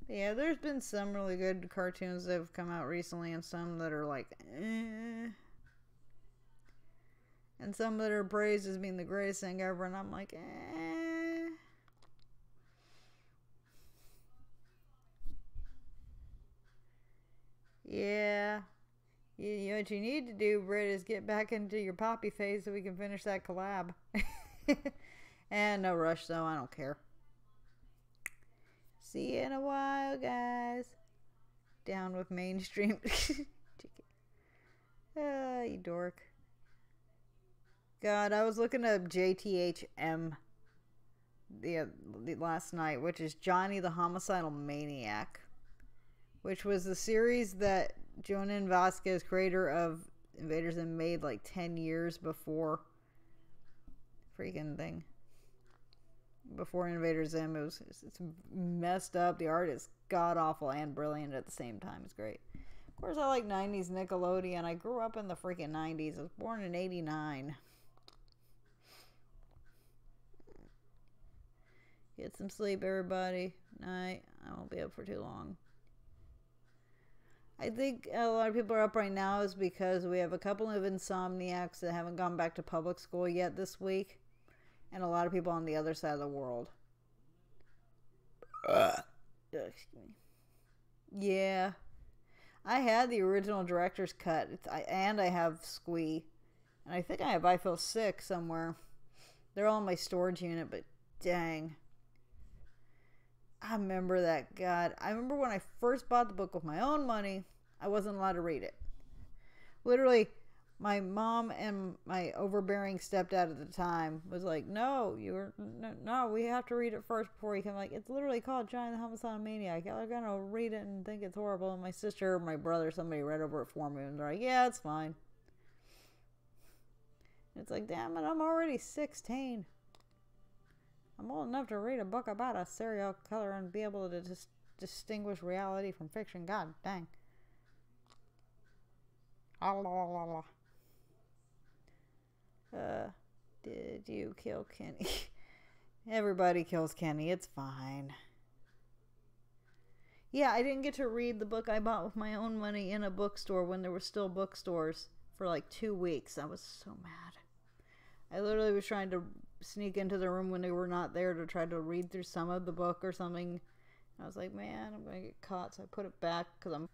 Yeah, there's been some really good cartoons that have come out recently, and some that are like, and some that are praised as being the greatest thing ever, and I'm like, Yeah. What you need to do, Britt, is get back into your poppy phase so we can finish that collab. And no rush, though. I don't care. See you in a while, guys. Down with mainstream. You dork. God, I was looking up JTHM the last night, which is Johnny the Homicidal Maniac, which was the series that Jonan Vasquez, creator of Invaders Zim, made like 10 years before freaking thing. Before Invader Zim. It's messed up. The art is god-awful and brilliant at the same time. It's great. Of course, I like 90s Nickelodeon. I grew up in the freaking 90s. I was born in 89. Get some sleep, everybody. Night. I won't be up for too long. I think a lot of people are up right now is because we have a couple of insomniacs that haven't gone back to public school yet this week. And a lot of people on the other side of the world. Excuse me. Yeah. I had the original director's cut. And I have Squee. And I think I feel sick somewhere. They're all in my storage unit, but dang. I remember that. God, I remember when I first bought the book with my own money, I wasn't allowed to read it. Literally, my mom and my overbearing stepdad at the time was like, no, we have to read it first before you can. Like, it's literally called Johnny the Homicidal Maniac. I'm gonna read it and think it's horrible. And my sister or my brother, somebody read over it for me, and they're like, yeah, it's fine. It's like, damn it, I'm already 16. I'm old enough to read a book about a serial killer and be able to distinguish reality from fiction. God dang. Did you kill Kenny? Everybody kills Kenny. It's fine. Yeah, I didn't get to read the book I bought with my own money in a bookstore when there were still bookstores for like 2 weeks. I was so mad. I literally was trying to sneak into the room when they were not there to try to read through some of the book or something. I was like, man, I'm going to get caught. So I put it back because I'm